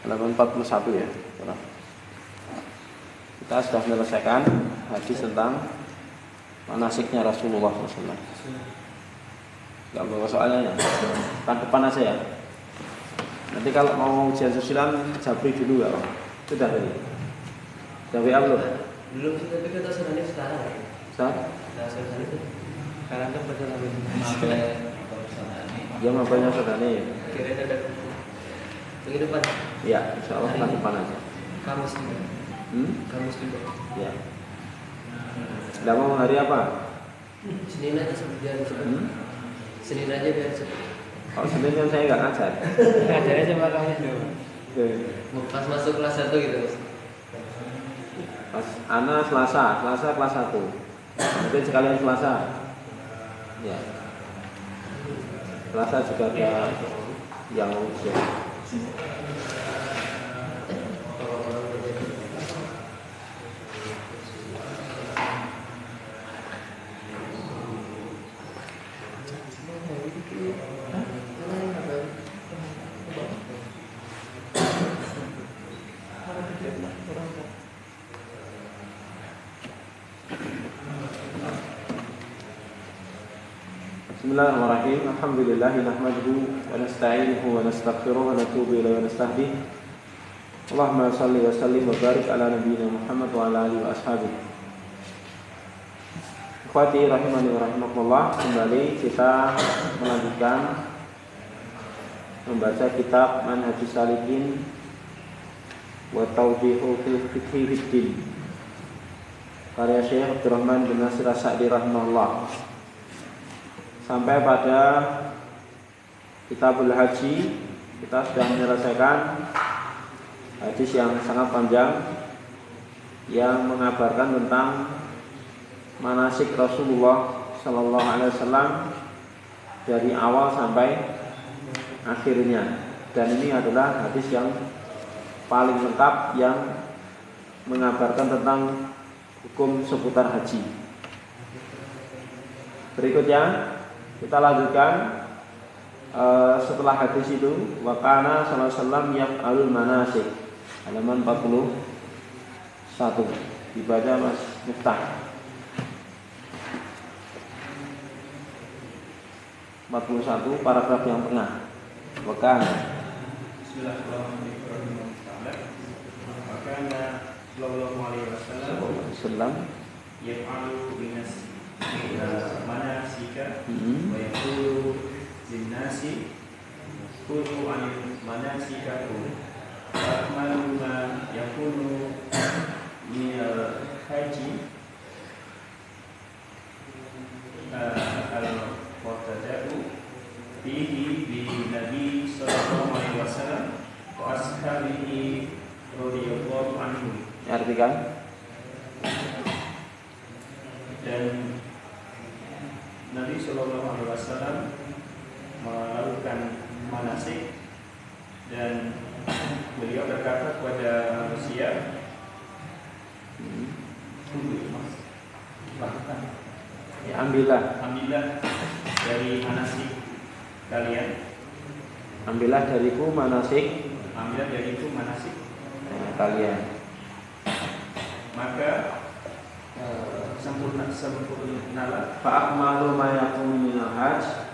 halaman 41 ya. Kita sudah menyelesaikan hadis tentang manasiknya Rasulullah SAW. Gak bawa soalnya ya, kan depan aja ya. Nanti kalau mau ujian susulan Jabri dulu ya. Sudah tadi. Jabri apa belum? Belum sih, tapi kita sebenarnya sekarang ya. Sekarang itu. Sekarang kan pada lagi Ya makanya saudara ya. kira-kira ada minggu depan. Ya, insya Allah kan depan aja. Kamus juga. Kamus juga. Ya. Sudah mau hari apa? Senin aja biar cepet. Senin aja biar cepet. Kalau Senin kan saya nggak ngajar. Ngajarnya cuma kamu dulu. Pas masuk kelas 1 gitu mas. Pas Ana Selasa kelas 1. Nanti sekalian Selasa. Ya. Selasa juga ada yang ujian. Bismillahirrahmanirrahim. Alhamdulillah nahmaduhu wa nasta'inuhu wa nastaghfiruh wa natubu ilaihi wa nastahdiih. Allahumma shalli wa sallim wa barik ala nabiyyina Muhammad wa ala alihi wa ashabihi. Ikhwati rahimani wa rahimakumullah, kembali kita melanjutkan membaca kitab Manhajus Salikin wa Tawdihu fil Fiqhi Fiddin karya Syekh Abdurrahman bin Nasir As-Sa'di rahimahullah. Sampai pada Kitabul Haji, kita sudah menyelesaikan hadis yang sangat panjang yang mengabarkan tentang manasik Rasulullah Sallallahu Alaihi Wasallam dari awal sampai akhirnya. Dan ini adalah hadis yang paling lengkap yang mengabarkan tentang hukum seputar haji. Berikutnya kita lanjutkan setelah hadis itu, wa kana sallallahu alaihi wasallam yaf'alul manasik, halaman 41. Dibaca Mas Miftah. 41 paragraf yang tengah. Wa kana Bismillahirrahmanirrahim. Wa kana sallallahu alaihi wasallam yaf'alu binas manasika wa yaqulu linnasi qulu anil manasikakum wa akmalu ma yakunu minal haji al-muqtada'u bihi bi Nabi sallallahu alaihi wasallam wa ashabihi radhiyallahu anhum. Artikan dan Nabi Shallallahu Alaihi Wasallam melakukan manasik dan beliau berkata kepada manusia, ya, ambillah dari manasik kalian, ambillah dariku manasik kalian, maka sempurnalah fa'akmalu ma yakunu minal hajj.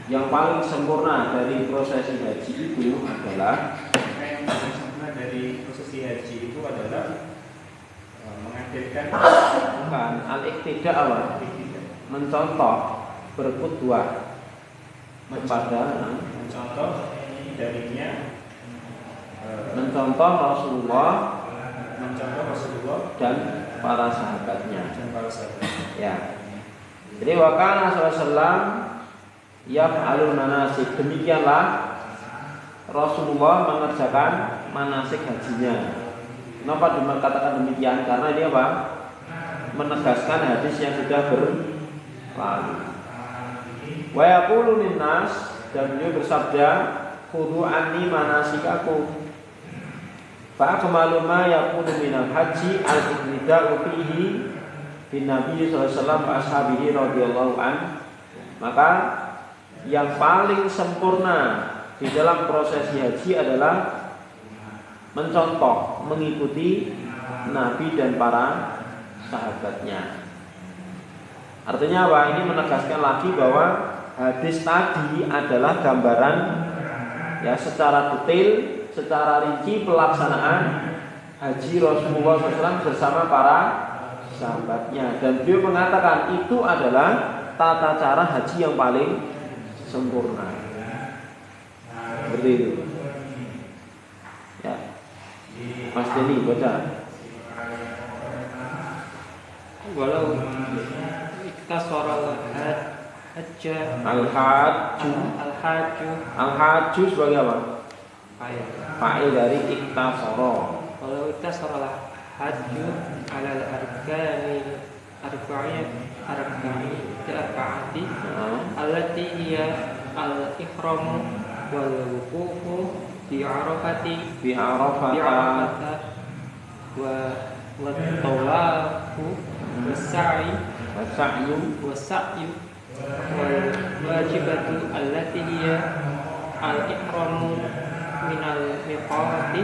Yang paling sempurna dari prosesi haji itu adalah menghadirkan bukan al-iqtida awal, mencontoh, berqudwah kepada mencontoh darinya, mencontoh Rasulullah dan para sahabatnya. Ya. Jadi wa kana sallallahu alaihi wasallam yaf'alul manasik. Demikianlah Rasulullah mengerjakan manasik hajinya. Kenapa dikatakan demikian? Karena dia apa? Menegaskan hadis yang sudah berlalu. Wa yaqulu linnas, dan beliau bersabda, khudhu anni manasikakum. Fa akmalu ma yakunu minal haji al-iqtida'u fihi bin Nabi sallallahu alaihi wasallam wa ashabihi radhiyallahu an. Maka yang paling sempurna di dalam prosesi haji adalah mencontoh, mengikuti Nabi dan para sahabatnya. Artinya apa? Ini menegaskan lagi bahwa hadis tadi adalah gambaran ya secara detail, secara rinci pelaksanaan haji Rasulullah SAW bersama para sahabatnya. Dan beliau mengatakan itu adalah tata cara haji yang paling sempurna. Seperti itu. Ya. Mas Deni baca. Walau iktasara al-hajja al-hajju sebagai apa? Fa'il dari iktasara. Walau iktasara al-hajju ala al-arkani arba'ati allati hiya al-ihramu wal wuqufu bi arafati wa tawafu wasa'yu wal wajibatu allati hiya al-ihramu minal miqati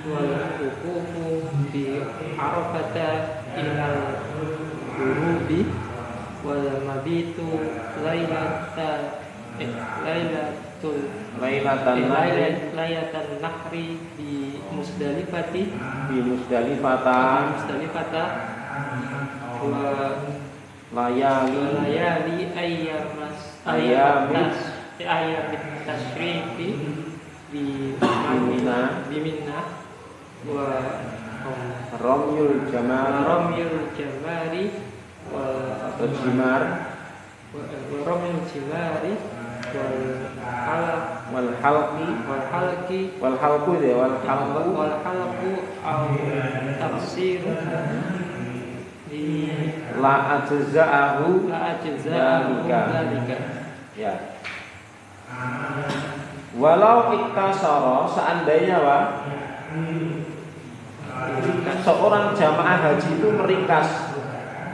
wal wuqufu bi arafata ilal ghurubi wal mabitu laylatan nahri bi musdalifata wa layali ayyamis tasyriqi bi minna wa ramyul jamari wa ramyul jimari wal halqu au tafsir di la ajza'ahu dzalika. Ya. Walau iktasara, seandainya Pak, seorang jamaah haji itu meringkas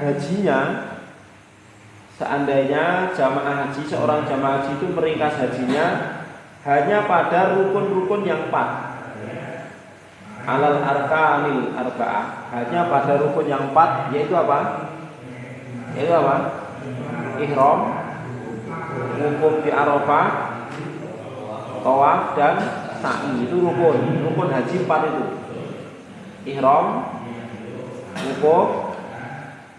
hajinya, seandainya seorang jamaah haji itu meringkas hajinya hanya pada rukun-rukun yang 4. Alal arkanil arba'ah, hanya pada rukun yang 4, yaitu apa? Ihram, wukuf di Arafah, tawaf dan sa'i. Itu rukun haji 4 itu. Ihram, wukuf,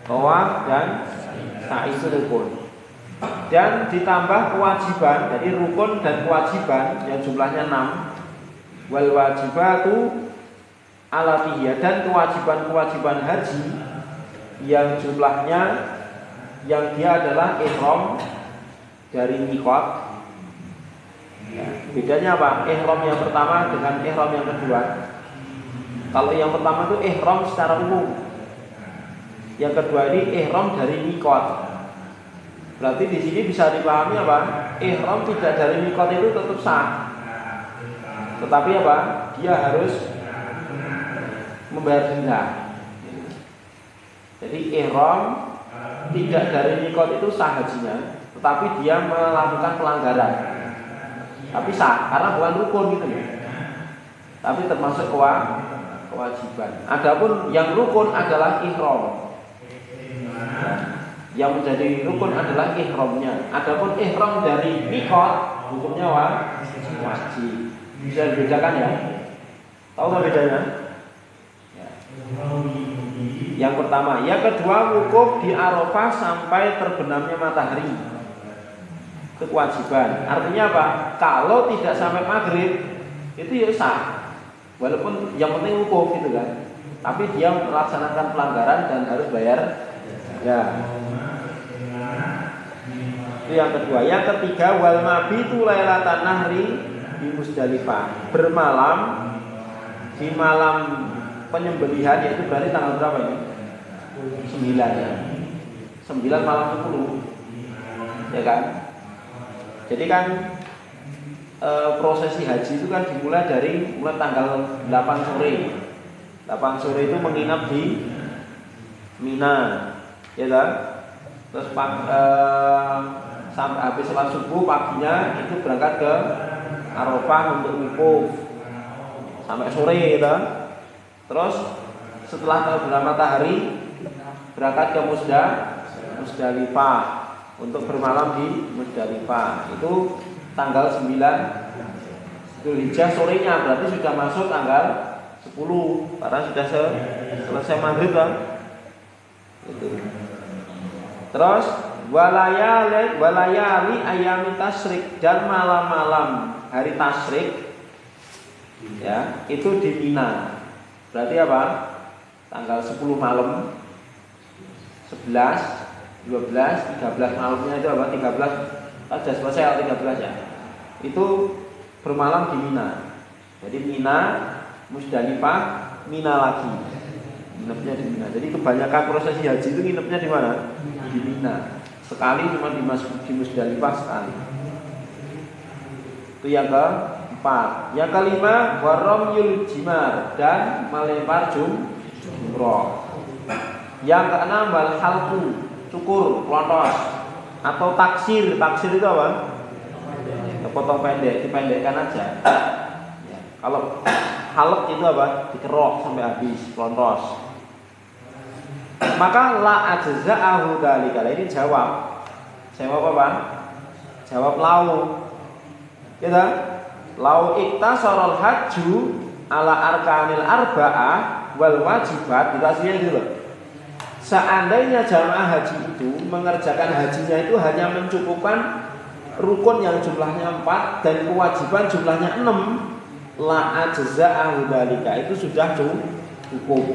tawaf dan sa'i itu rukun. Dan ditambah kewajiban, jadi rukun dan kewajiban yang jumlahnya 6. Wal wajibatu alatiyah, dan kewajiban-kewajiban haji yang jumlahnya yang dia adalah ihram dari miqat. Ya, bedanya apa? Ihram yang pertama dengan ihram yang kedua. Kalau yang pertama itu ihram secara umum, yang kedua ini ihram dari miqat. Berarti di sini bisa dipahami apa? Ihram tidak dari miqat itu tetap sah. Tetapi apa? Dia harus membayar denda. Jadi ihram tidak dari miqat itu sah hajinya, tetapi dia melakukan pelanggaran. Tapi sah karena bukan rukun gitu ya. Tapi termasuk kewajiban. Adapun yang rukun adalah ihram. Yang menjadi rukun adalah ihramnya. Adapun ihram dari miqat hukumnya wajib. Bisa dibedakan ya? Tahu nggak bedanya? Yang pertama, yang kedua wukuf di Arafah sampai terbenamnya matahari. Itu kewajiban. Artinya apa? Kalau tidak sampai maghrib itu ya sah. Walaupun yang penting wukuf gitu kan. Tapi dia melaksanakan pelanggaran dan harus bayar. Ya. Itu yang kedua. Yang ketiga wal mabitu lailatan nahri di Musdalifah. Bermalam di malam penyembelihan, yaitu berarti tanggal berapa ini? 9 ya. 9 malam 10. Ya kan? Jadi kan prosesi haji itu kan dimulai dari mulai tanggal 8 sore. 8 sore itu menginap di Mina. Ya kan? Terus sampai habis sholat subuh paginya itu berangkat ke Arafah untuk wukuf sampai sore gitu. Terus setelah terbenam matahari berangkat ke Musdalifah untuk bermalam di Musdalifah. Itu tanggal 9 Dzulhijjah sorenya, berarti sudah masuk tanggal 10 karena sudah selesai maghrib kan. Itu. Terus walayali ayami tasyrik, dan malam-malam hari tasyrik ya itu di Mina. Berarti apa? Tanggal 10 malam, 11, 12, 13 malamnya itu apa? 13 sudah selesai 13 ya. Itu bermalam di Mina. Jadi Mina, Musdalifah, Mina lagi. Nginepnya di Mina. Jadi kebanyakan prosesi haji itu nginepnya di mana? Di Mina. Sekali cuma di Musdalifah sekali. Itu yang keempat. Yang kelima, waramyul jimar, dan melempar jumroh. Yang keenam, wal halqu, cukur, pelontos, atau taksir. Taksir itu apa? Potong pendek, dipendekkan aja. Ya. Kalau halq itu apa? Dikerok sampai habis, pelontos. Maka la ajza'ahu dzalika. Ini jawab. Jawab apa? Jawab lau. Gitu. Lau iktasarul hajju ala arkanil arba'ah wal wajibat. Dikasihnya gitu loh. Seandainya jamaah haji itu mengerjakan hajinya itu hanya mencukupkan rukun yang jumlahnya 4 dan kewajiban jumlahnya 6, la ajza'ahu dzalika, itu sudah cukup.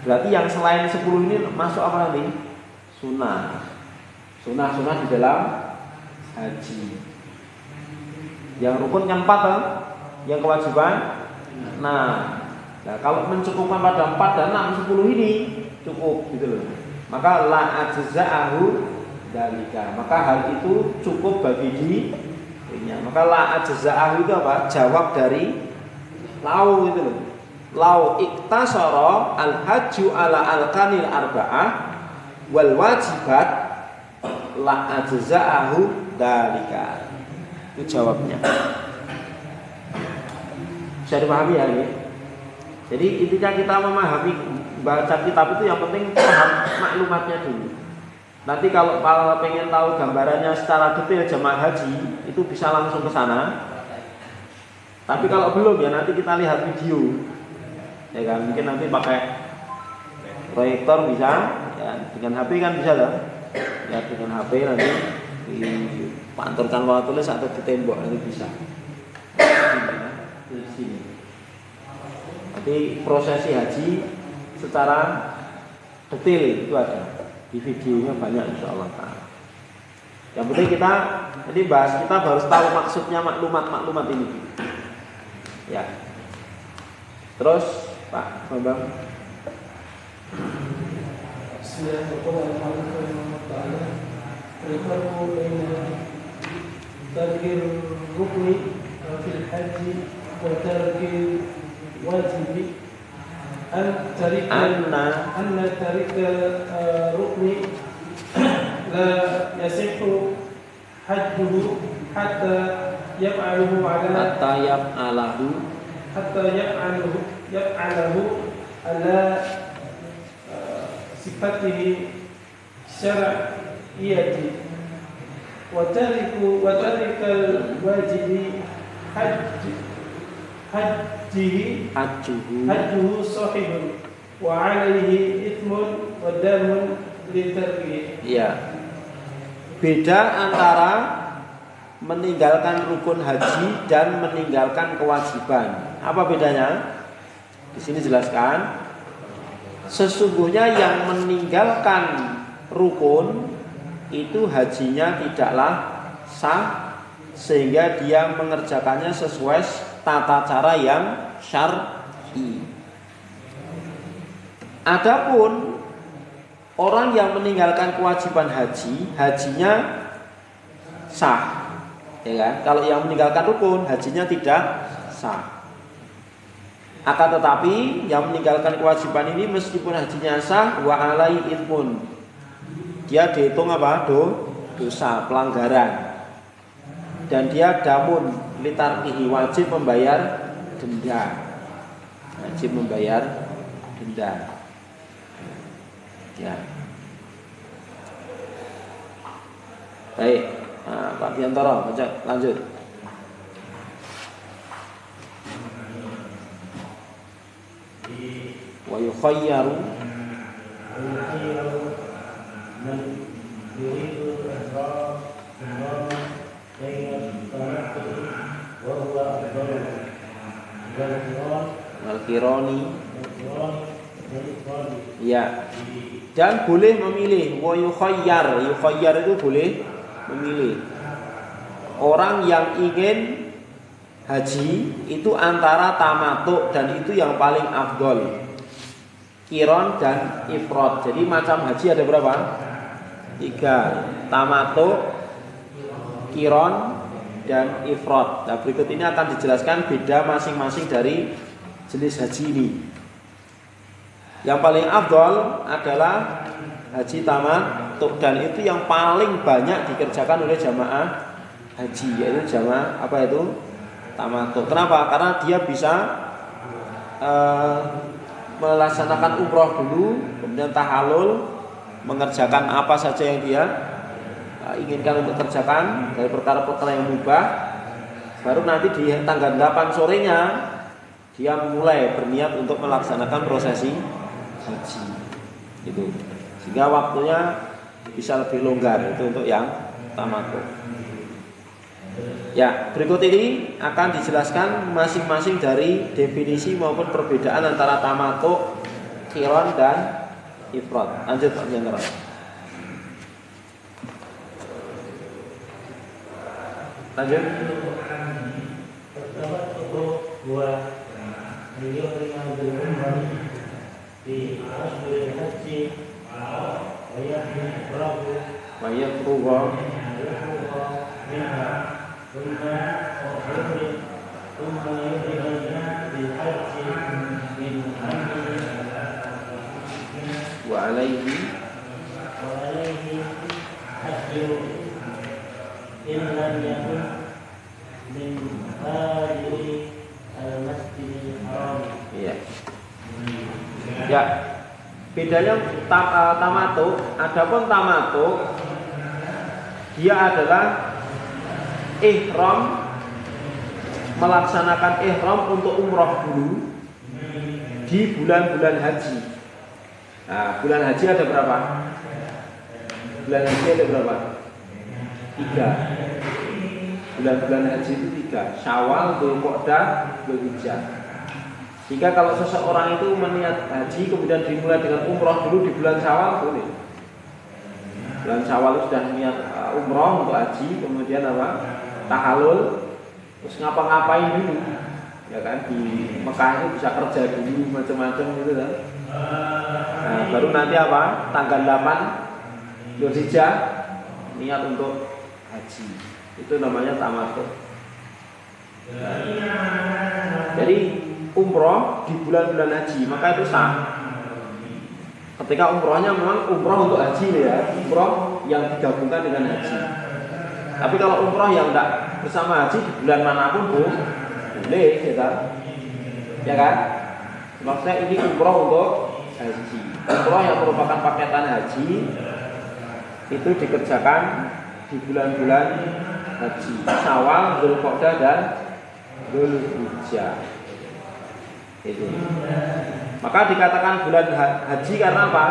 Berarti yang selain 10 ini masuk apa nanti? Sunnah di dalam haji. Yang rukunnya 4 kan? Yang kewajiban. Nah, kalau mencukupkan pada 4 dan 6, 10 ini cukup gitu loh. Maka la ajza'ahu dalika, maka hal itu cukup bagi dirinya. Maka la ajza'ahu itu apa? Jawab dari lau itu loh. Lau iktasara al-hajju ala al-kanil arba'ah wal wajibat la ajza'ahu dalika. Itu jawabnya. Bisa dipahami ya ini? Jadi intinya kita memahami baca kitab itu yang penting paham maklumatnya dulu. Nanti kalau pengen tahu gambarannya secara detail jamaah haji itu bisa langsung ke sana. Tapi kalau belum ya nanti kita lihat video. Ya kan, mungkin nanti pakai proyektor bisa, ya dengan HP kan bisa lah. Ya dengan HP nanti dipanturkan wala tulis atau di tembok nanti bisa. Di sini. Nanti prosesi haji secara detail itu ada. Di videonya banyak insyaallah ta'ala. Yang penting kita jadi bahas, kita harus tahu maksudnya maklumat ini. Ya. Terus Pak Bambang. Bismillahirrahmanirrahim. Al-farqu baina tarkil rukni fil haji wa tarkil wajibi. Anna tarika rukni la yasihhu hajjuhu hatta yaf'aluhu ala sifatihi syar'iyyati wa tarikal wajibi hajjuhu sahihun wa alaihi ithmun wa damun litarkihi. Iya. Beda antara meninggalkan rukun haji dan meninggalkan kewajiban. Apa bedanya? Di sini jelaskan. Sesungguhnya yang meninggalkan rukun itu hajinya tidaklah sah sehingga dia mengerjakannya sesuai tata cara yang syar'i. Adapun orang yang meninggalkan kewajiban haji, hajinya sah. Ya kan? Kalau yang meninggalkan rukun, hajinya tidak sah. Akan tetapi yang meninggalkan kewajiban ini meskipun hajinya sah, wa alai ithmun, dia dihitung apa? Dosa, pelanggaran. dan dia damun litarkihi, wajib membayar denda. Wajib membayar denda. Ya. Baik, nah, Pak Biantoro, baca lanjut. Wa yukhayyaru man yuridu al-ihram wa huwa al-kirani. Ya. Dan boleh memilih. Wa yukhayyar. Yukhayyar itu boleh memilih. Orang yang ingin haji itu antara tamattu, dan itu yang paling afdol, qiron dan ifrad. Jadi macam haji ada berapa? 3. Tamattu, qiron, dan ifrad. Nah, berikut ini akan dijelaskan beda masing-masing dari jenis haji ini. Yang paling afdol adalah haji tamattu, dan itu yang paling banyak dikerjakan oleh jamaah haji, yaitu jamaah apa itu? Tamattu. Kenapa? Karena dia bisa melaksanakan umroh dulu, kemudian tahallul, mengerjakan apa saja yang dia inginkan untuk kerjakan dari perkara-perkara yang mubah. Baru nanti di tanggal 8 sorenya dia mulai berniat untuk melaksanakan prosesi haji. Itu. Sehingga waktunya bisa lebih longgar, itu untuk yang tamattu. Ya, berikut ini akan dijelaskan masing-masing dari definisi maupun perbedaan antara tamattu, qiron, dan ifrad. Lanjut Pak Jenderal. Lanjut. Wa alaihi hajju illa yakun min hajri al-masjidil haram. Iya. Ya. Bedanya tamattu, adapun tamattu dia adalah ihram, melaksanakan ihram untuk umroh dulu di bulan-bulan haji. Nah, bulan haji ada berapa? Bulan haji ada berapa? 3. Bulan-bulan haji itu 3. Syawal, Dzulqa'dah, Dzulhijjah. Jika kalau seseorang itu meniat haji kemudian dimulai dengan umroh dulu di bulan Syawal, boleh. Bulan Syawal itu sudah niat umroh untuk haji, kemudian apa? Tahallul, terus ngapa-ngapain dulu, ya kan? Di Mekah itu bisa kerja dulu macam-macam gitu kan. Nah, baru nanti apa? Tanggal 8 Dzulhijjah niat untuk haji. Itu namanya tamattu. Nah, jadi umroh di bulan-bulan haji, maka itu sah. Ketika umrohnya memang umroh untuk haji ya, umroh yang digabungkan dengan haji. Tapi kalau umroh yang tidak bersama haji di bulan manapun boleh, ya kan? Maksudnya ini umroh untuk haji. Umroh yang merupakan paketan haji itu dikerjakan di bulan-bulan haji, Syawal, Dzulqa'dah, dan Dzulhijjah. Itu. Maka dikatakan bulan haji karena apa?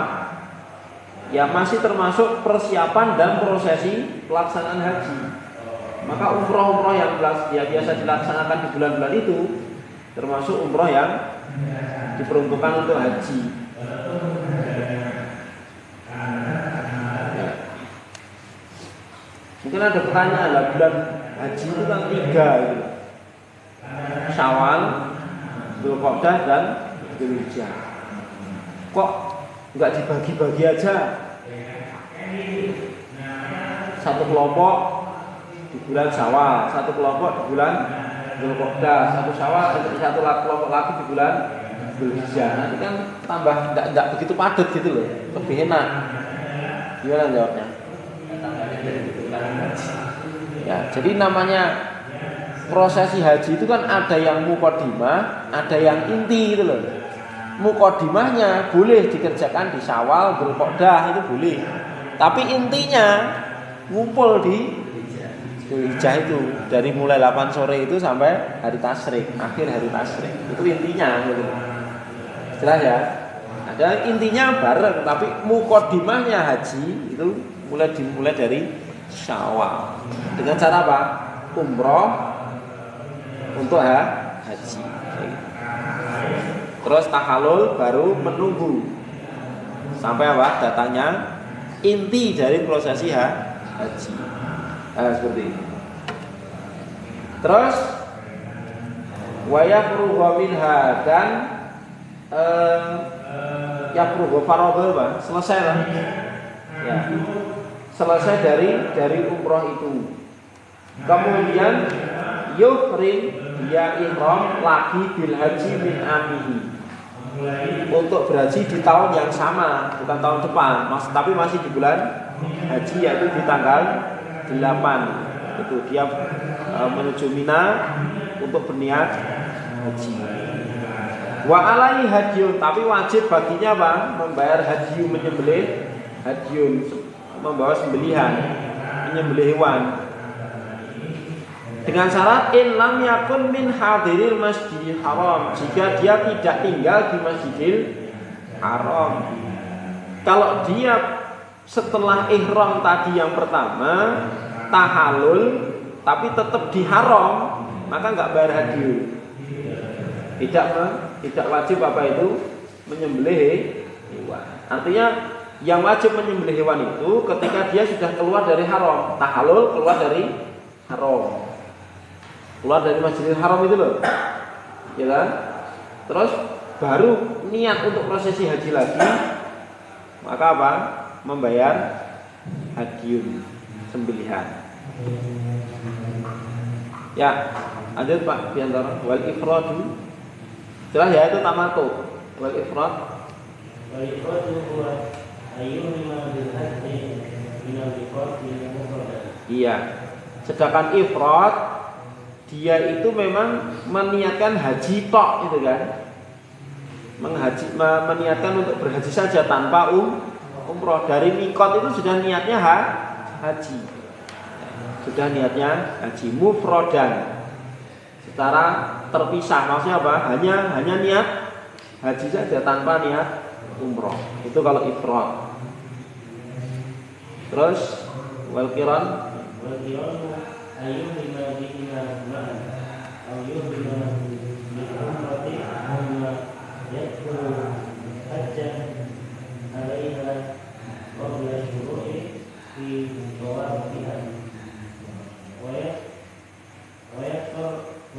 Ya masih termasuk persiapan dan prosesi pelaksanaan haji. Maka umroh-umroh yang biasa dilaksanakan di bulan-bulan itu termasuk umroh yang diperuntukkan untuk haji. Ya. Mungkin ada pertanyaan lah, bulan haji itu kan 3 gitu. Syawal, Dzulqa'dah, dan Dzulhijjah. Kok nggak dibagi-bagi aja? Satu kelompok di bulan Syawal, satu kelompok di bulan Dzulqa'dah, satu kelompok lagi di bulan Dzulhijjah. Nanti kan tambah nggak begitu padat gitu loh, lebih enak. Gimana jawabnya? Ya, jadi namanya prosesi haji itu kan ada yang mukodimah, ada yang inti gitu loh. Mukodimahnya boleh dikerjakan di Syawal, Dzulqa'dah itu boleh. Tapi intinya ngumpul di Dzulhijjah itu dari mulai 8 sore itu sampai hari tasyrik, akhir hari tasyrik. Itu intinya gitu. Jelas ya? Ada intinya bareng, tapi mukodimahnya haji itu mulai dari Syawal. Dengan cara apa? Umroh untuk haji. Terus tahalul baru menunggu sampai apa? Datangnya inti dari prosesi haji. Seperti ini. Terus wayafruhu minha dan yafruhu faradha Pak, selesai lah. Ya. Selesai dari umroh itu. Kemudian yuhrim dia ihram lagi bil haji min amihi. Untuk berhaji di tahun yang sama, bukan tahun depan, tapi masih di bulan haji, yaitu di tanggal 8. Itu dia menuju Mina untuk berniat haji. Wa alai hadyun, tapi wajib baginya Bang membayar hadyun, menyembelih hadyun, membawa sembelihan, menyembelih hewan. Dengan syarat in lam yakun min hadiril masjidil haram, jika dia tidak tinggal di Masjidil Haram. Kalau dia setelah ihram tadi yang pertama tahallul tapi tetap di haram, maka enggak bayar hadyun. Tidak wajib apa itu menyembelih hewan. Artinya yang wajib menyembelih hewan itu ketika dia sudah keluar dari haram, tahallul keluar dari haram. Keluar dari Masjidil Haram itu loh, ya kan? Terus baru niat untuk prosesi haji lagi, maka apa? Membayar hadyun, sembelihan. Ya, lanjut Pak Biantoro. Wal ifradu, jelas ya itu tamattu. Wal ifrad. Wal ifradu huwa ayyuhuma bil haji min al-ifrad bil mufrad. Iya. Sedangkan ifrad dia itu memang meniatkan haji tok itu kan, meniatkan untuk berhaji saja tanpa umroh. Dari mikot itu sudah niatnya haji, sudah niatnya haji mufrodan secara terpisah. Maksudnya apa? Hanya niat haji saja tanpa niat umroh. Itu kalau ifrad. Terus wal qiran ayyuhuma bihima ma'an aw yuhima bil umrati amma yakunu hajjan alaiha qabla syuru'i fi tawafiha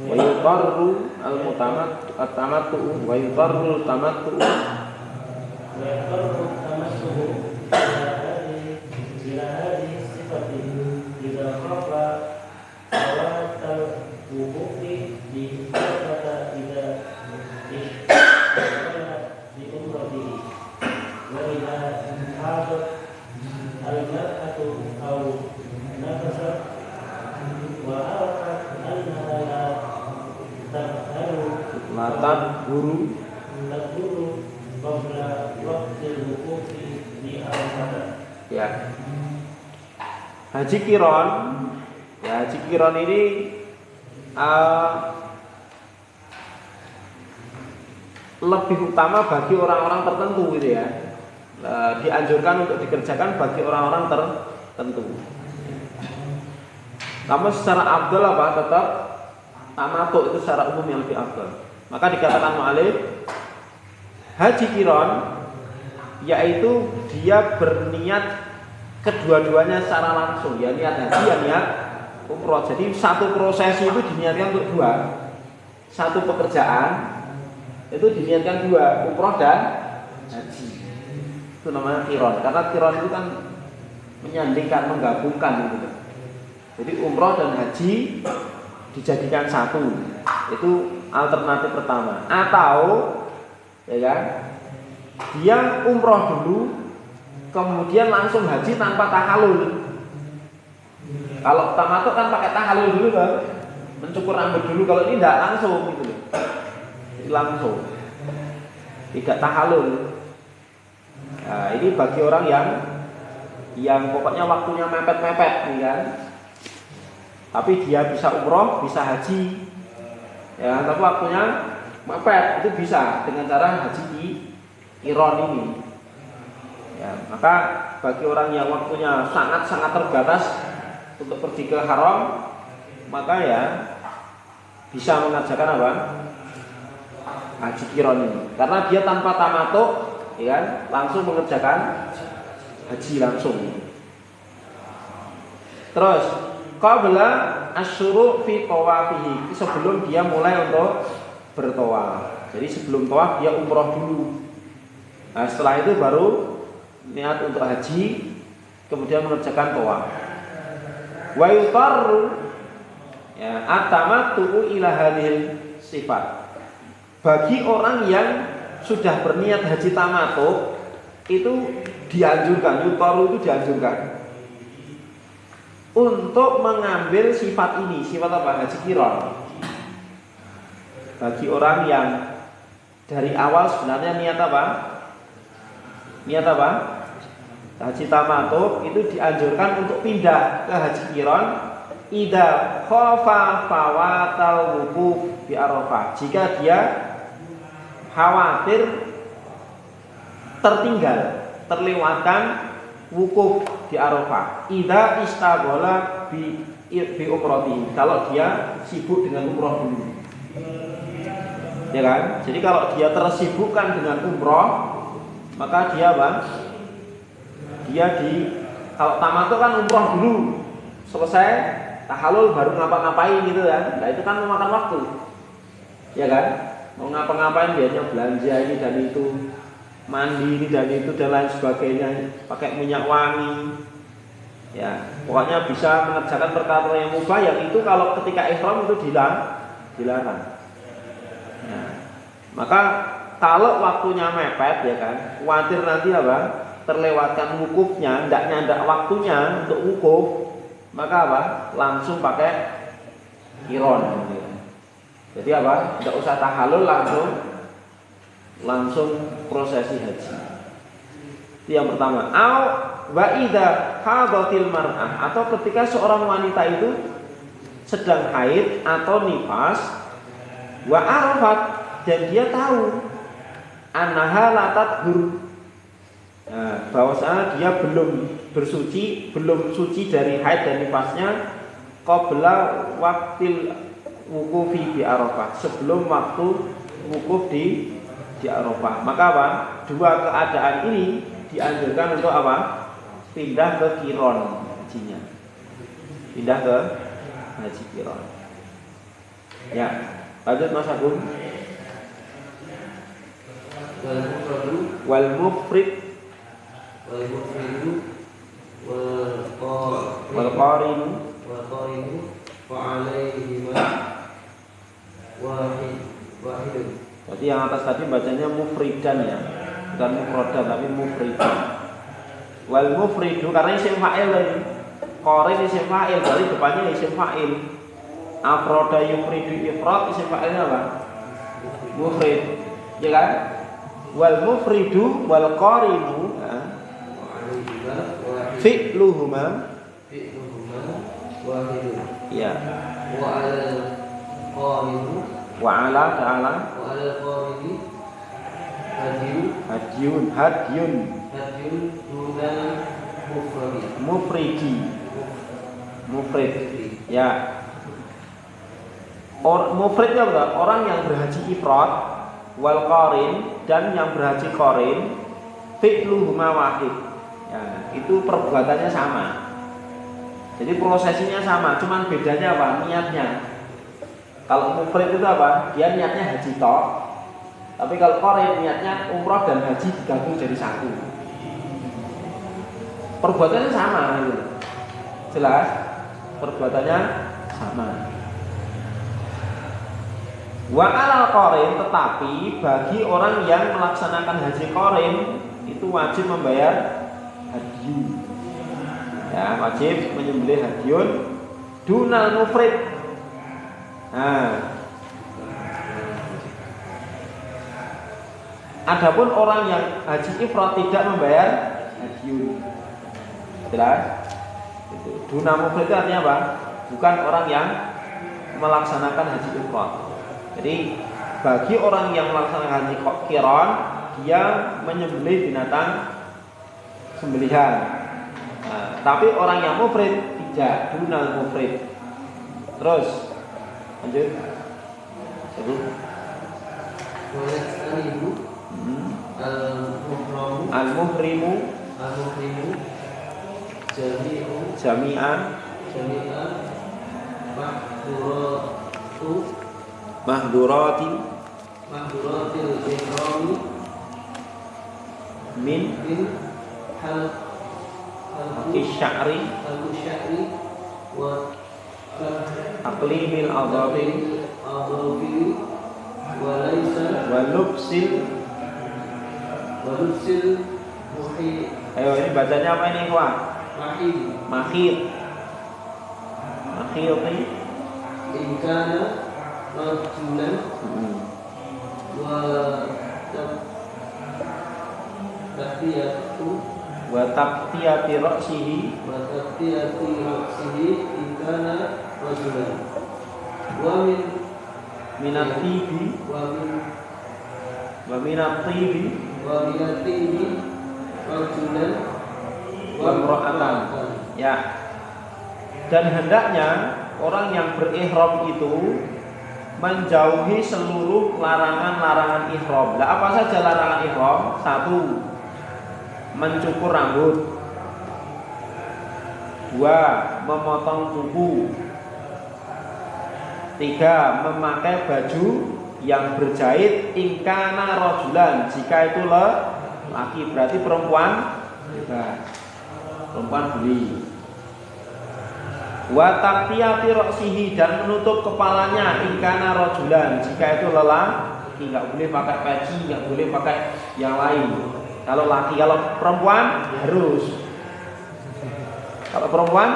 wa yuqarru al-tamattu wa yuqarru al-tamattu ila hadhihi sifati idza khafa sawatal wuqufi di kata idza di umratihi wa idza hadat al-mar'atu aw nafasat wa arafat annaha la tadhuru qabla waqtil wuqufi di Arafah. Ya. Haji Qiron. Ya, haji Qiron ini lebih utama bagi orang-orang tertentu gitu ya. Dianjurkan untuk dikerjakan bagi orang-orang tertentu. Namun secara afdal apa? Tetap tamattu itu secara umum yang lebih afdal. Maka dikatakan mu'alif haji Qiron yaitu dia berniat kedua-duanya secara langsung, ya niat haji ya niat umroh. Jadi satu prosesi itu diniatkan untuk dua, satu pekerjaan itu diniatkan dua, umroh dan haji. Itu namanya Qiron. Karena Qiron itu kan menyandingkan, menggabungkan gitu. Jadi umroh dan haji dijadikan satu. Itu alternatif pertama. Atau ya kan, dia umroh dulu kemudian langsung haji tanpa tahallul. Kalau tamattu kan pakai tahalul dulu kan, mencukur rambut dulu. Kalau ini tidak langsung gitu loh, langsung, tidak tahalul. Nah, ini bagi orang yang pokoknya waktunya mepet-mepet nih kan, tapi dia bisa umroh, bisa haji, ya, tapi waktunya mepet, itu bisa dengan cara haji di Qiron ini. Ya, maka bagi orang yang waktunya sangat-sangat terbatas untuk pergi ke haram, maka ya bisa mengerjakan apa? Haji Qiron ini. Karena dia tanpa tamattu, ya kan, langsung mengerjakan haji langsung. Terus qabla asyuru fi tawafihi, sebelum dia mulai untuk bertawaf. Jadi sebelum tawaf dia umroh dulu. Nah, setelah itu baru niat untuk haji, kemudian mengerjakan tawaf. Wa yutarru ya atamattu ila hadhil sifat. Bagi orang yang sudah berniat haji tamattu itu dianjurkan, yutarru itu dianjurkan untuk mengambil sifat ini. Sifat apa? Haji Qiron. Bagi orang yang dari awal sebenarnya niat apa? Niat apa? Haji tamattu itu dianjurkan untuk pindah ke haji Qiron idza khafa fawatal wukuf bi Arafah. Jika dia khawatir tertinggal, terlewatkan wukuf di Arafah. Idza istaghala bi umrati. Kalau dia sibuk dengan umroh dulu. Ya kan? Jadi kalau dia tersibukkan dengan umroh, maka dia apa? Dia kalau tamattu kan umroh dulu, selesai tahallul baru ngapa-ngapain gitu kan. Nah itu kan memakan waktu. Ya kan? Mau ngapa-ngapain biasanya belanja ini dan itu, mandi ini dan itu dan lain sebagainya, pakai minyak wangi. Ya, pokoknya bisa mengerjakan perkara yang mubah yang itu kalau ketika ihram itu dilarang. Ya. Maka kalau waktunya mepet ya kan, khawatir nanti apa? Terlewatkan wukufnya, tidak waktunya untuk wukuf, maka apa? Langsung pakai Qiron. Jadi apa? Tidak usah tahallul, langsung prosesi haji. Itu yang pertama. Wa idza hadatil mar'ah, atau ketika seorang wanita itu sedang haid atau nifas, wa arafat, dan dia tahu annaha la tadhur, bahwasanya dia belum suci dari haid dan nifasnya qabla waqtil wukufi bi Arafah, sebelum waktu wukuf di Arafah. Maka apa? Dua keadaan ini dianjurkan untuk apa? Pindah ke Qiron hajinya. Pindah ke haji Qiron. Ya, lanjut Mas Agung. Wal mufrid wal qarin wa alaihima wahidun. Jadi yang atas tadi bacanya mufridan ya, bukan mufrodan tapi mufridan. Wal mufridu karena isim fa'il tadi. Qarin isim fa'il, dari depannya isim fa'il. Afroda yufridu ifrad, isim fa'ilnya apa? Mufrid. Ya kan? Wal mufridu wal qarinu fi'luhuma wahidun. Ya. Wa ala ta'ala hadyun mufrid. Ya. Mufridnya apa? Orang yang berhaji ifrad wal qarin dan yang berhaji qarin fi'luhuma wahid. Ya, itu perbuatannya sama. Jadi prosesinya sama, cuman bedanya apa? Niatnya. Kalau mufrid itu apa? Dia niatnya haji tok. Tapi kalau qarin niatnya umroh dan haji digabung jadi satu. Perbuatannya sama gitu. Jelas? Perbuatannya sama. Wa alal qarin, tetapi bagi orang yang melaksanakan haji qarin itu wajib membayar hadyu. Ya, Ya, wajib menyembelih hadiun dunal mufrid. Nah, adapun orang yang haji ifrad tidak membayar hadiun. Jelas? Itu. Dunal mufrid itu artinya apa? Bukan orang yang melaksanakan haji ifrad. Jadi bagi orang yang melaksanakan haji qiran, dia menyembelih binatang sembelihan. Nah, tapi orang yang mufrid tidak, dunal mufrid. Terus lanjut. Jadi al-muhrimu jami'an mahduratil ihrami min Al-Sya'ri wa aqlimil adhabil wa lubsil ayo ini bacanya apa ini Ikhwan? Mahir ini Inkana rajulan wa taqtiyati ra'sihi inkana rajulan wa min minat tibi wa minat tibi rajulan wa imra'atan. Ya. Dan hendaknya orang yang berihram itu menjauhi seluruh larangan-larangan ihram. Lah apa saja larangan ihram? 1. Mencukur rambut. 2. Memotong kuku. 3. Memakai baju yang berjahit ingkana rajulan, jika itu laki, berarti perempuan bebas. Perempuan beli. Wa taqtiyati ra'sihi, dan menutup kepalanya ingkana rajulan, jika itu lelaki, enggak boleh pakai peci, enggak boleh pakai yang lain. Kalau laki, kalau perempuan harus. Kalau perempuan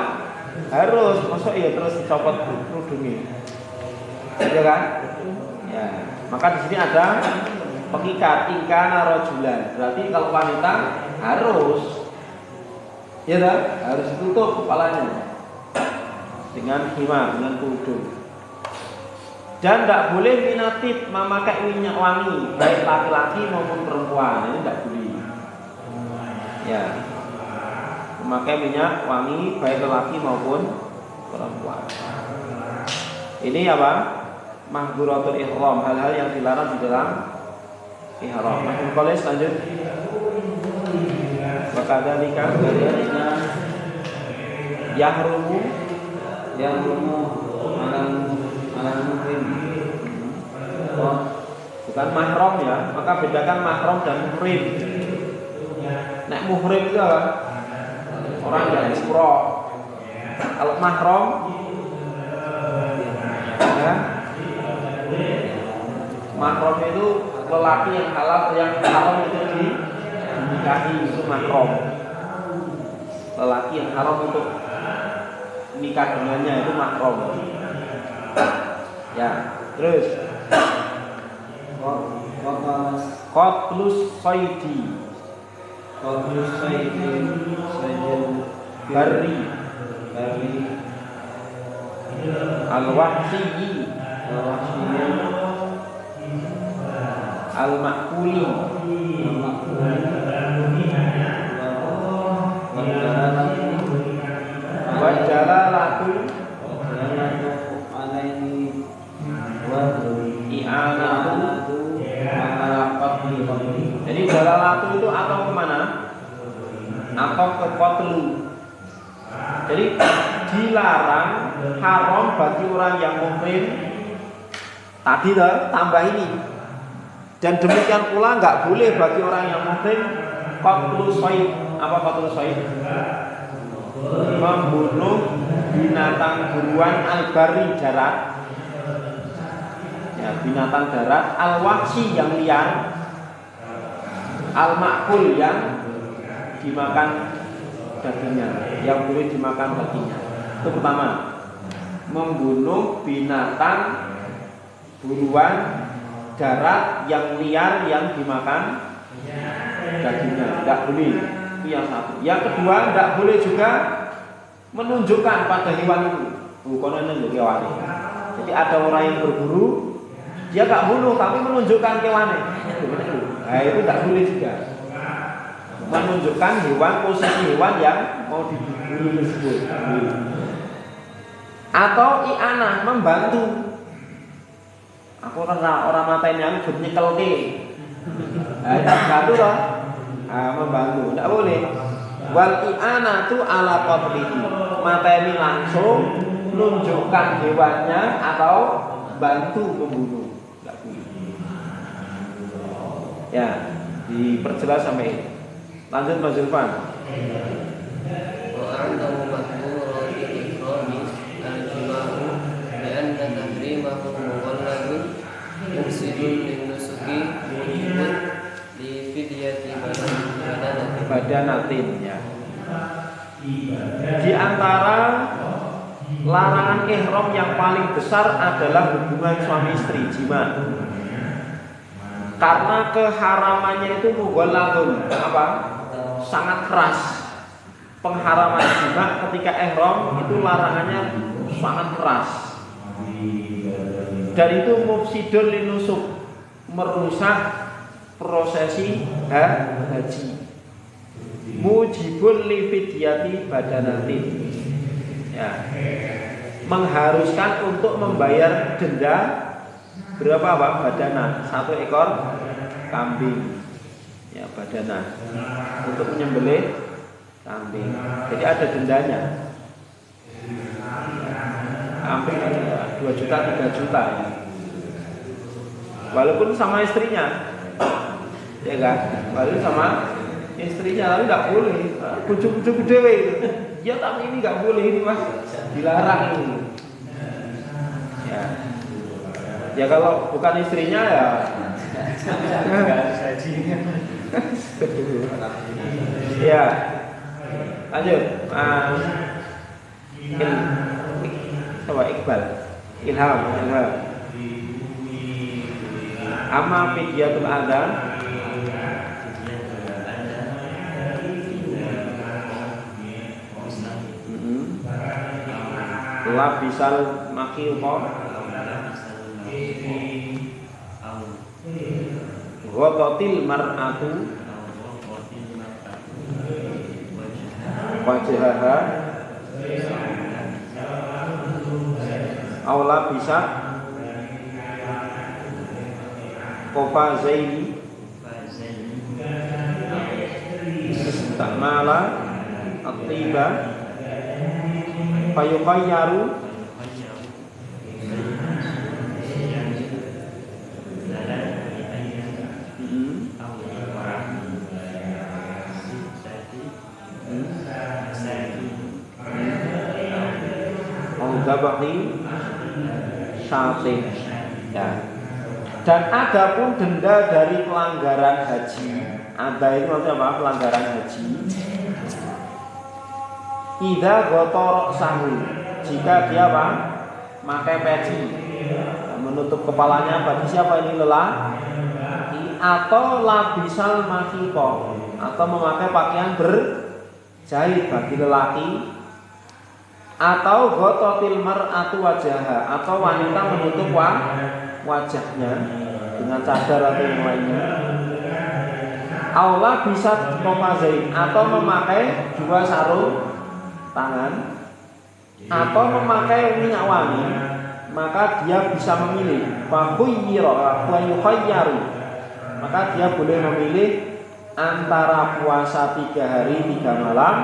harus, masuk ya terus dicopot kerudungnya. Ya kan? Ya. Maka di sini ada pengikat ingkana rajulan. Berarti kalau wanita harus, ya kan? Harus tutup kepalanya dengan khimar, dengan kerudung. Dan tidak boleh minatib memakai minyak wangi, baik laki-laki maupun perempuan. Ini tidak boleh. Ya, memakai minyak wangi baik laki maupun perempuan. Ini apa? Mahduratul ihram, hal-hal yang dilarang di dalam ihram. Masuk boleh lanjut. Wakadzalika yahrumu alal muhrim. Oh, bukan mahram ya, maka bedakan mahram dan muhrim. Nek muhrim itu apa? Orang yang umroh. Kalau mahram ya, mahram itu lelaki yang halal, yang haram itu dinikahi, itu mahram. Lelaki yang haram untuk nikah dengannya itu mahram. Ya, terus qatlus saidi barri al-wahsyi al-ma'kuli wa jalalatu alaihi wa i'anatu. Jadi jalalatu itu atau kemana? Atau ke qatlu. Jadi dilarang, haram bagi orang yang muhrim. Tadi tambah ini. Dan demikian pula nggak boleh bagi orang yang muhrim qatlu shayd. Apa qatlu shayd? Membunuh binatang buruan al-bari, darat. Ya, binatang darat, al-wahsyi yang liar, al-ma'kul yang dimakan dagingnya, yang boleh dimakan dagingnya. Itu pertama, membunuh binatang buruan darat yang liar yang dimakan dagingnya, tidak boleh. Itu yang satu. Yang kedua, tidak boleh juga menunjukkan pada hewan itu bukannya hewan. Jadi ada orang yang berburu, dia nggak bunuh tapi menunjukkan hewannya. Nah itu tidak boleh juga. Menunjukkan hewan, posisi hewan yang mau diburu tersebut. Atau i'anah, membantu. Aku orang matanya aku nyekel ke. Nah, itu bantu loh. Nah, membantu, tidak boleh. Wal i'anah tu ala qablihi, mateni langsung menunjukkan hewannya atau bantu membunuh, tidak boleh. Ya, diperjelas sampai ini. Lanjut Mas Zulfan. Wa annahu mahmurun ikrami al-jimahu li'anna tahrimahu muwalladun mufsidun lin-nusuki mujibun li fidyati badanatin ya. Di antara larangan ihram yang paling besar adalah hubungan suami istri, jima. Karena keharamannya itu mughalladun, apa? Sangat keras. Pengharaman jima ketika ihram itu larangannya sangat keras. Dan itu mufsidun linusuk, merusak prosesi haji. Mujibul li fidyati badanatin. Ya. Mengharuskan untuk membayar denda berapa Pak? Badana, 1 ekor kambing. Ya, badana. Untuk menyembelih kambing. Jadi ada dendanya. Hampir 2 juta, 3 juta ya. Walaupun sama istrinya. Ya kan? Walaupun sama istrinya, tapi nggak boleh. Bujuk-bujuk dewe. Ya tapi ini nggak boleh, ini Mas, dilarang ini. Ya. Ya kalau bukan istrinya ya. Ya. Lanjut. Coba Iqbal. Ilham. Amma fidyatul adzan labisal makhilqa ghatatil mar'atu wajhaha aula bisa kofa zaini istamala at-tiba fayukhayyaru Al-Zabahi Syatim ya. Dan ada pun denda dari pelanggaran haji. Ada itu maksudnya apa? Pelanggaran haji. Idza ghatarok sahu, jika dia apa? Pakai peci menutup kepalanya bagi siapa ini lelaki, atau labisal makhiko, atau memakai pakaian berjahit bagi lelaki, atau ghototil mar'atu wajaha, atau wanita menutup wajahnya dengan cadar atau yang lainnya. Aula bisa komazain, atau memakai 2 sarung tangan, atau memakai minyak wangi, maka dia bisa memilih. Maka dia boleh memilih antara puasa 3 hari 3 malam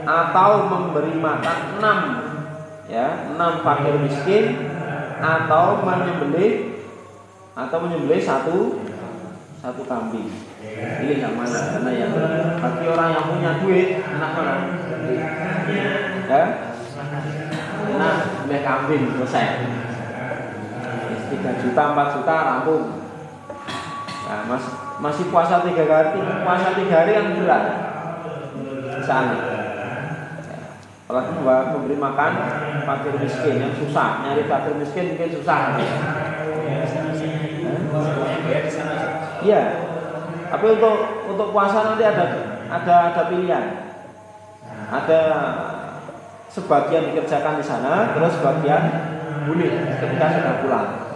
atau memberi makan 6 fakir miskin, atau menyembelih satu kambing. Pilih yang mana? Karena yang bagi orang yang punya duit enak mana? Ya, enak beli kambing selesai. 3 juta, 4 juta rampung. Nah, masih puasa 3 hari, puasa 3 hari yang berat. Misalnya Apalagi memberi makan fakir miskin yang susah, nyari fakir miskin mungkin susah. Iya. Tapi untuk puasa nanti ada pilihan. Ada sebagian dikerjakan di sana, terus sebagian boleh ketika sudah pulang.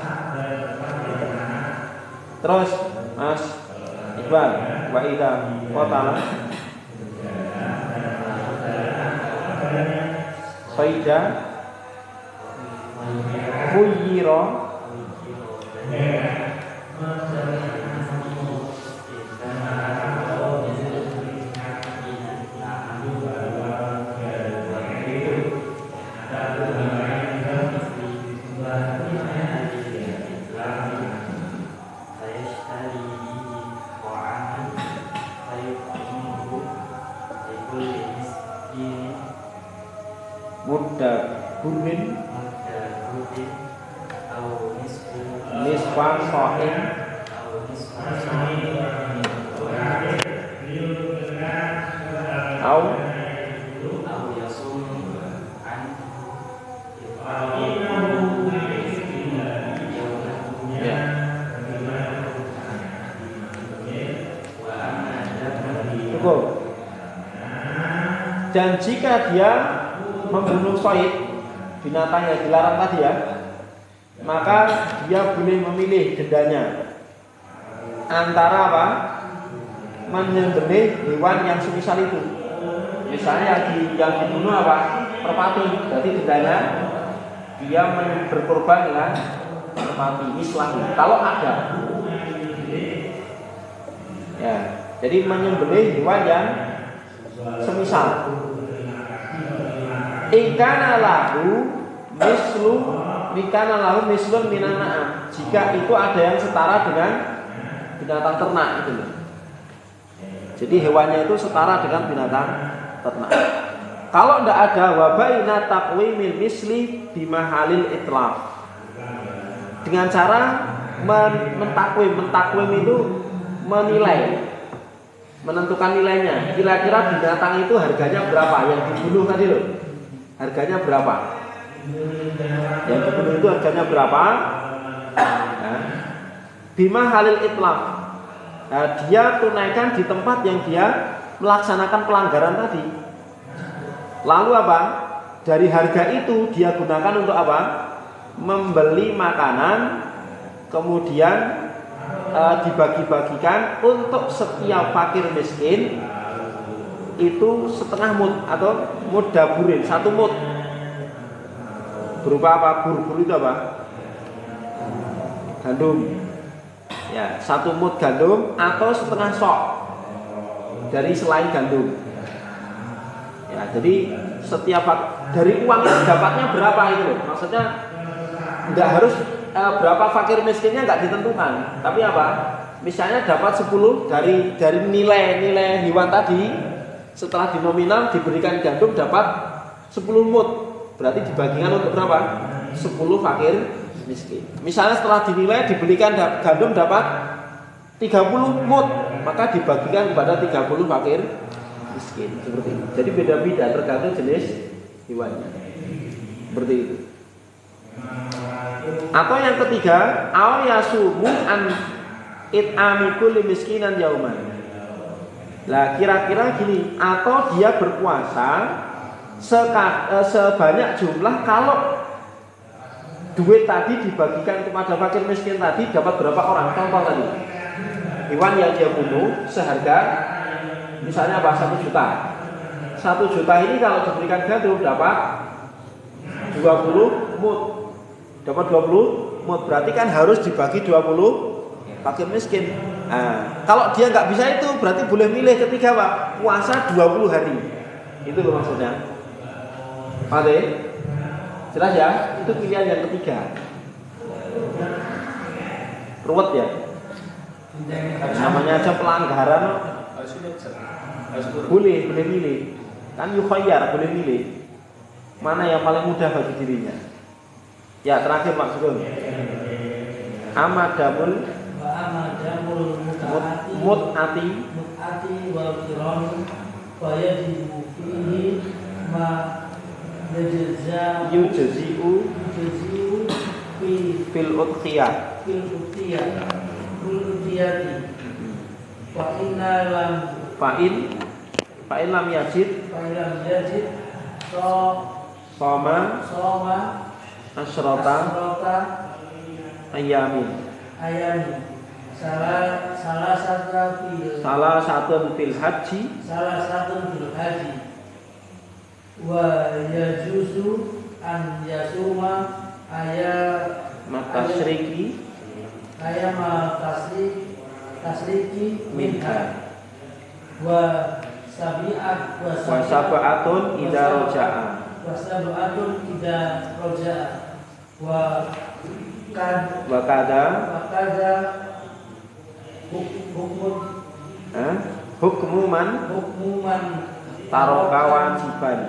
Terus Mas Iqbal, wa idza qatala Faida Khuyiro Muda Burin Niswan So'in Au ya. Cukup. Dan jika dia membunuh soid binatang yang dilarang tadi ya, maka dia boleh memilih dendanya antara apa? Menyembelih hewan yang semisal itu. Misalnya yang dibunuh apa? Merpati. Berarti dendanya dia berkorban dengan merpati. Mislah. Kalau ada. Ya. Jadi menyembelih hewan yang semisal. Ikana lahu mislun minana'am. Jika itu ada yang setara dengan binatang ternak itu loh. Jadi hewannya itu setara dengan binatang ternak. Kalau tidak ada wabaina taqwimil misli bimahalil itlaf. Dengan cara mentakwim itu menilai, menentukan nilainya. Kira-kira binatang itu harganya berapa yang dibunuh tadi loh. Harganya berapa? Yang dibunuh itu harganya berapa? Nah, bima halil itlaf. Nah, dia tunaikan di tempat yang dia melaksanakan pelanggaran tadi. Lalu apa? Dari harga itu dia gunakan untuk apa? Membeli makanan, kemudian dibagi-bagikan untuk setiap fakir miskin. Itu setengah mud atau mud daburin, satu mud. Berupa apa? Bur itu apa? Gandum. Ya, satu mud gandum atau setengah sok dari selain gandum. Ya, jadi setiap dari uang itu dapatnya berapa itu loh. Maksudnya nggak harus berapa fakir miskinnya nggak ditentukan. Tapi apa? Misalnya dapat 10 dari nilai hewan tadi. Setelah dinominal diberikan gandum dapat 10 mud. Berarti dibagikan untuk berapa? 10 fakir miskin. Misalnya setelah dinilai diberikan gandum dapat 30 mud, maka dibagikan kepada 30 fakir miskin. Seperti itu. Jadi beda-beda tergantung jenis hewannya. Seperti itu. Atau yang ketiga, aw yasumu an it'amikul miskinan yauman. Lah kira-kira gini, atau dia berpuasa sebanyak jumlah, kalau duit tadi dibagikan kepada fakir miskin tadi dapat berapa orang? Contoh tadi, hewan yang dia bunuh seharga misalnya apa? 1 juta. 1 juta ini kalau diberikan gandum dapat 20 mud. Dapat 20 mud, berarti kan harus dibagi 20 fakir miskin. Nah, kalau dia nggak bisa itu berarti boleh milih ketiga Pak, puasa 20 hari. Itu loh maksudnya. Pade? Jelas ya? Itu pilihan yang ketiga. Ruwet ya? Namanya aja pelanggaran. Boleh milih. Kan yukhayyar, boleh milih. Mana yang paling mudah bagi dirinya. Ya, terakhir Pak Sugeng. Amadamul mut'ati wal qiran wa yajibu fihi ma yujzi'u fil udhiyah fa'in lam yajid soma asyrota ayamin salah satu fil haji wa yajuzu an yasuma matasriki minha wa sab'atun idza raja'a wa kada hukmu man taroka wajiban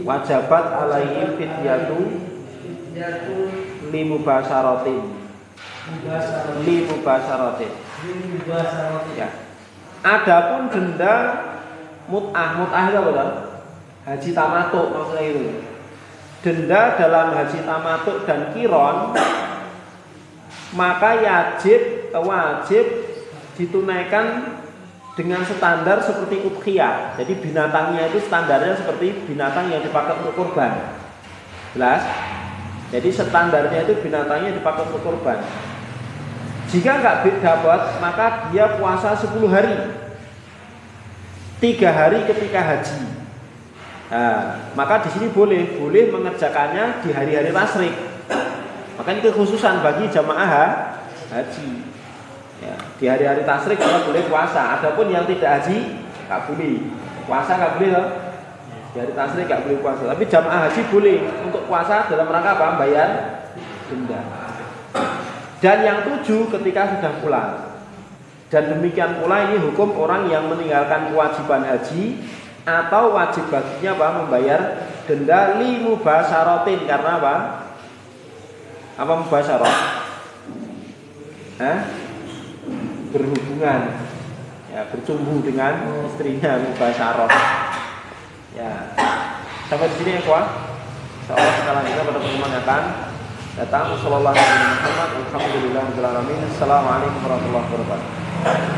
wajabat alaihi fidyatu limubasaratin ya. Adapun denda mut'ah itu apa? Haji tamatuk maksudnya itu. Denda dalam haji tamatuk dan kiron maka wajib ditunaikan dengan standar seperti udhiyah. Jadi binatangnya itu standarnya seperti binatang yang dipakai untuk kurban. Jelas? Jadi standarnya itu binatangnya dipakai untuk kurban. Jika nggak dapat, maka dia puasa 10 hari, 3 hari ketika haji. Nah, maka di sini boleh mengerjakannya di hari-hari tasyrik. Maka ini kekhususan bagi jamaah haji. Ya, di hari-hari tasyrik kita boleh puasa. Adapun yang tidak haji nggak boleh. Puasa nggak boleh loh. Di hari tasyrik nggak boleh puasa. Tapi jamaah haji boleh untuk puasa dalam rangka apa? Bayar denda. Dan yang 7 ketika sudah pulang. Dan demikian pula ini hukum orang yang meninggalkan kewajiban haji atau wajib baginya apa? Membayar denda limubasaratin. Karena apa? Apa mubasyarah? Berhubungan, ya, bercumbu dengan istrinya, mubasyarah. Ya, sampai di sini ya kawan. Insyaallah sekarang kita pada pertemuan akan datang. Sallallahu alaihi wasallam. Alhamdulillah. Assalamualaikum warahmatullahi wabarakatuh.